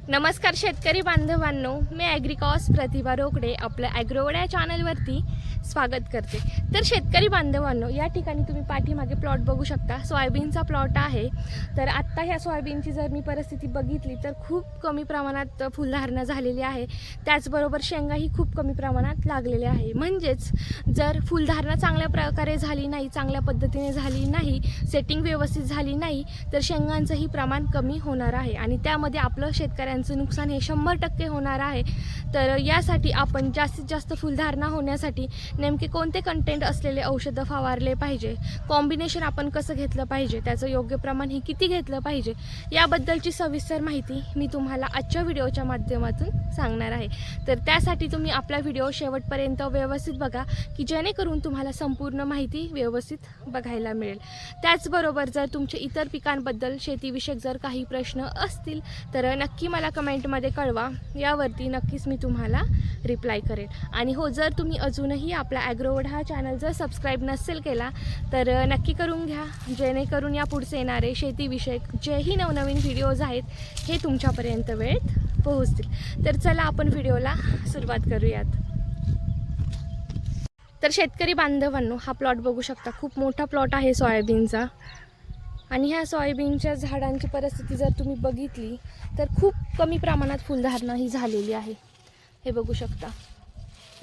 नमस्कार शेतकरी बांधवांनो, मी ॲग्रिकॉस प्रतिभा रोकडे आपलं ॲग्रोवड या चॅनलवरती स्वागत करते। तर शेतकरी बांधवांनो, या ठिकाणी तुम्ही पाठीमागे प्लॉट बघू शकता, सोयाबीनचा प्लॉट आहे। तर आत्ता ह्या सोयाबीनची जर मी परिस्थिती बघितली तर खूप कमी प्रमाणात फुलधारणा झालेली आहे, त्याचबरोबर शेंगाही खूप कमी प्रमाणात लागलेल्या आहे। म्हणजेच जर फुलधारणा चांगल्या प्रकारे झाली नाही, चांगल्या पद्धतीने झाली नाही, सेटिंग व्यवस्थित झाली नाही तर शेंगांचंही प्रमाण कमी होणार आहे आणि त्यामध्ये आपलं शेतकऱ्यांचं नुकसान हे 100% होणार आहे। तर यासाठी आपण जास्तीत जास्त फुलधारणा होण्यासाठी नेमके कोणते कंटेंट असलेले औषधं फवारले पाहिजे, कॉम्बिनेशन आपण कसं घेतलं पाहिजे, त्याचं योग्य प्रमाण हे किती घेतलं पाहिजे, याबद्दलची सविस्तर माहिती मी तुम्हाला आजच्या व्हिडिओच्या माध्यमातून सांगणार आहे। तर त्यासाठी तुम्ही आपला व्हिडिओ शेवटपर्यंत व्यवस्थित बघा की जेणेकरून तुम्हाला संपूर्ण माहिती व्यवस्थित बघायला मिळेल। त्याचबरोबर जर तुमचे इतर पिकांबद्दल शेतीविषयक जर काही प्रश्न असतील तर नक्की मला कमेंटमध्ये कळवा, यावरती नक्कीच मी तुम्हाला रिप्लाय करेन। आणि हो, जर तुम्ही अजूनही आपला ॲग्रोवड हा चॅनल जर सबस्क्राईब नसेल केला तर नक्की करून घ्या, जेणेकरून या पुढचे येणारे शेतीविषयक जेही नवनवीन व्हिडिओज आहेत हे तुमच्यापर्यंत वेळेत पोहोचतील। तर चला आपण व्हिडिओला सुरुवात करूयात। तर शेतकरी बांधवांनो, हा प्लॉट बघू शकता, खूप मोठा प्लॉट आहे सोयाबीनचा। आणि ह्या सोयाबीनच्या झाडांची परिस्थिती जर तुम्ही बघितली तर खूप कमी प्रमाणात फुलधारणा ही झालेली आहे, हे बघू शकता।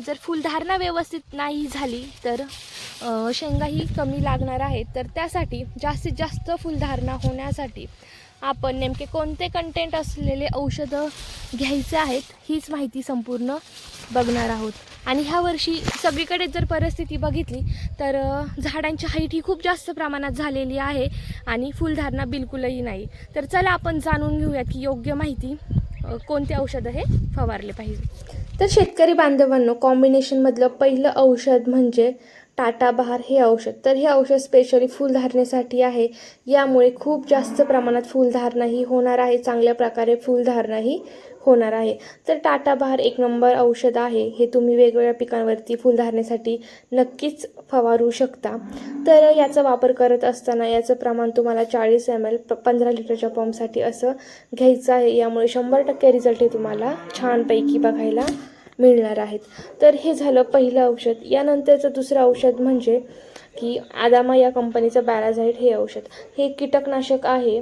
जर फुलधारणा व्यवस्थित नाही झाली तर शेंगाही कमी लागणार आहेत। तर त्यासाठी जास्तीत जास्त फुलधारणा होण्यासाठी आपण नेमके कोणते कंटेंट असलेले औषधं घ्यायचे आहेत हीच माहिती संपूर्ण बघणार आहोत। आणि ह्या वर्षी सगळीकडे जर परिस्थिती बघितली तर झाडांची हाईट ही खूप जास्त प्रमाणात झालेली आहे आणि फुलधारणा बिलकुलही नाही। तर चला आपण जाणून घेऊयात की योग्य माहिती कोणते औषधं हे फवारले पाहिजे। तर शेतकरी बांधवांनो, कॉम्बिनेशनमधलं पहिलं औषध म्हणजे टाटा बहार हे औषध। तर हे औषध स्पेशली फुलधारणेसाठी आहे, यामुळे खूप जास्त प्रमाणात फुलधारणाही होणार आहे, चांगल्या प्रकारे फुलधारणाही होणार आहे। तर टाटा बहार एक नंबर औषध आहे, हे तुम्ही वेगवेगळ्या पिकांवरती फुलधारणेसाठी नक्कीच फवारू शकता। तर याचा वापर करत असताना याचं प्रमाण तुम्हाला 40 ml 15 लिटरच्या पंपसाठी असं घ्यायचं आहे, यामुळे 100% रिझल्ट हे तुम्हाला छानपैकी बघायला मिळणार आहेत। तर हे झालं पहिलं औषध। यानंतरचं दुसरं औषध म्हणजे की आदामा या कंपनीचं बॅराझाईट हे औषध। हे कीटकनाशक आहे।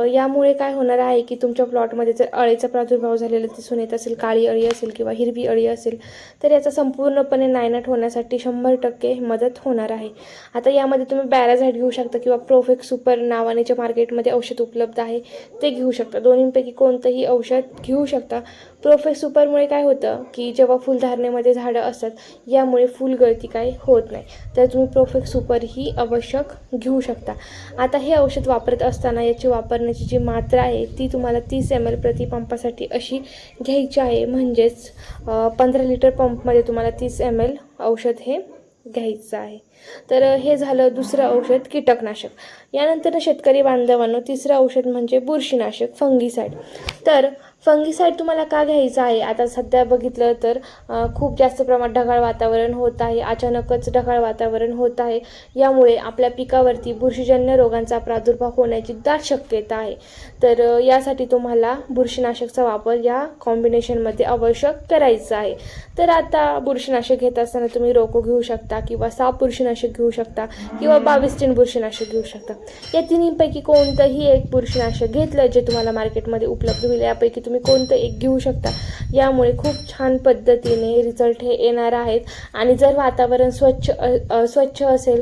यामुळे काय होणार आहे की तुमच्या प्लॉटमध्ये जर अळीचा प्रादुर्भाव झालेला दिसून येत असेल, काळी अळी असेल किंवा हिरवी अळी असेल, तर याचा संपूर्णपणे नायनाट होण्यासाठी 100% मदत होणार आहे। आता यामध्ये तुम्ही बॅराझाईट घेऊ शकता किंवा प्रोफेक्स सुपर नावाने जे मार्केटमध्ये औषध उपलब्ध आहे ते घेऊ शकता, दोन्हीपैकी कोणतंही औषध घेऊ शकता। प्रोफेक्स सुपरमुळे काय होतं की जेव्हा फुलधारणेमध्ये झाडं असतात यामुळे फुलगळती काही होत नाही, तर तुम्ही प्रोफेक्स सुपर ही आवश्यक घेऊ शकता। आता हे औषध वापरत असताना याची वापरण्याची जी मात्रा आहे ती तुम्हाला 30 ml प्रति पंपासाठी अशी घ्यायची आहे। म्हणजेच 15 लिटर पंपमध्ये तुम्हाला 30 ml औषध हे घ्यायचं आहे। तर हे झालं दुसरं औषध कीटकनाशक। यानंतर शेतकरी बांधवांनो, तिसरं औषध म्हणजे बुरशीनाशक फंगीसाईड। तर फंगीसाईड तुम्हाला का घ्यायचं आहे, आता सध्या बघितलं तर खूप जास्त प्रमाणात ढगाळ वातावरण होत आहे, अचानकच ढगाळ वातावरण होत आहे, यामुळे आपल्या पिकावरती बुरशीजन्य रोगांचा प्रादुर्भाव होण्याची दाट शक्यता आहे। तर यासाठी तुम्हाला बुरशीनाशकचा वापर या कॉम्बिनेशनमध्ये आवश्यक करायचा आहे। तर आता बुरशीनाशक घेत असताना तुम्ही रोको घेऊ शकता किंवा साप बुरशीनाशक घेऊ शकता किंवा 22 बुरशीनाशक घेऊ शकता। या तिन्हीपैकी कोणतंही एक बुरशीनाशक घेतलं जे तुम्हाला मार्केटमध्ये उपलब्ध होईल, यापैकी तुम्ही कोणतं एक घेऊ शकता, यामुळे खूप छान पद्धतीने रिझल्ट हे येणार आहेत। आणि जर वातावरण स्वच्छ असेल,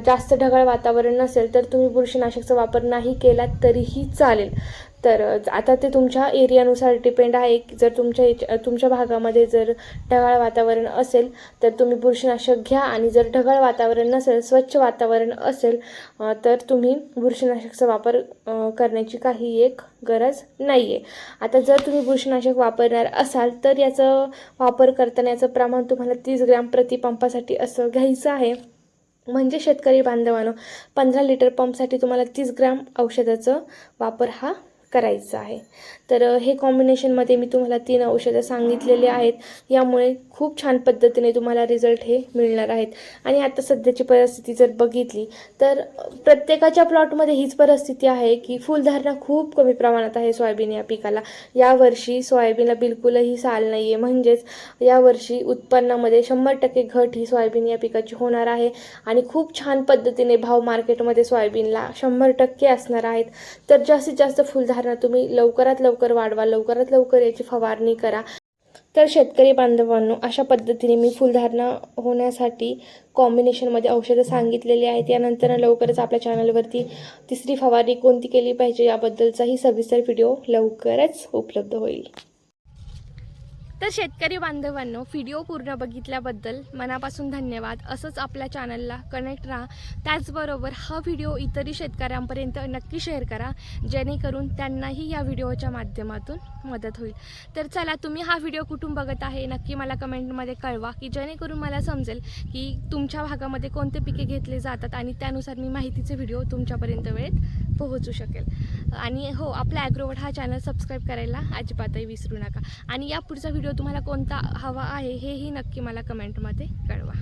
जास्त ढगाळ वातावरण नसेल तर तुम्ही बुरशीनाशकचा वापर नाही केला तरीही चालेल। तर आता ते तुमच्या एरियानुसार डिपेंड आहे। जर तुमच्या भागामध्ये जर ढगाळ वातावरण असेल तर तुम्ही बुरशीनाशक घ्या, आणि जर ढगाळ वातावरण नसेल, स्वच्छ वातावरण असेल तर तुम्ही बुरशीनाशकचा वापर करण्याची काही एक गरज नाही आहे। आता जर तुम्ही बुरशीनाशक वापरणार असाल तर याचं वापर करताना याचं प्रमाण तुम्हाला 30 ग्रॅम प्रति पंपासाठी असं घ्यायचं आहे। म्हणजे शेतकरी बांधवांनो, 15 लिटर पंपसाठी तुम्हाला 30 ग्रॅम औषधाचा वापर हा करायचं आहे. तर हे कॉम्बिनेशनमध्ये मी तुम्हाला 3 औषधं सांगितलेले आहेत. यामुळे खूप छान पद्धतीने तुम्हाला रिझल्ट हे मिळणार आहेत. आणि आता सध्याची परिस्थिती जर बघितली तर प्रत्येकाच्या प्लॉटमध्ये हीच परिस्थिती आहे की फुलधारणा खूप कमी प्रमाणात आहे सोयाबीन या पिकाला. यावर्षी सोयाबीनला बिलकुलही साल नाही आहे, म्हणजेच यावर्षी उत्पन्नामध्ये 100% घट ही सोयाबीन या पिकाची होणार आहे. आणि खूप छान पद्धतीने भाव मार्केटमध्ये सोयाबीनला 100% असणार आहेत. तर जास्तीत जास्त फुलधारणा तुम्ही लवकरात लवकर वाढवा, लवकरात लवकर याची फवारणी करा. तर शेतकरी बांधवांनो, अशा पद्धतीने मी फुलधारणा होण्यासाठी कॉम्बिनेशनमध्ये औषधं सांगितलेली आहेत. यानंतर लवकरच आपल्या चॅनलवरती तिसरी फवारणी कोणती केली पाहिजे याबद्दलचाही सविस्तर व्हिडिओ लवकरच उपलब्ध होईल. तर शेतकरी बांधवांनो, व्हिडिओ पूर्ण बघितल्याबद्दल मनापासून धन्यवाद. असंच आपल्या चॅनलला कनेक्ट राहा. त्याचबरोबर हा व्हिडिओ इतरही शेतकऱ्यांपर्यंत नक्की शेअर करा, जेणेकरून त्यांनाही या व्हिडिओच्या माध्यमातून मदत होईल. तर चला, तुम्ही हा व्हिडिओ कुठून बघत आहे नक्की मला कमेंटमध्ये कळवा, की जेणेकरून मला समजेल की तुमच्या भागामध्ये कोणते पिके घेतले जातात आणि त्यानुसार मी माहितीचे व्हिडिओ तुमच्यापर्यंत वेळेत पोहोचू शकेल. आणि हो, आपला ॲग्रोवर्ड हा चॅनल सबस्क्राईब करायला अजिबातही विसरू नका. आणि या पुढचा व्हिडिओ तुम्हाला कोणता हवा आहे हेही नक्की मला कमेंटमध्ये कळवा.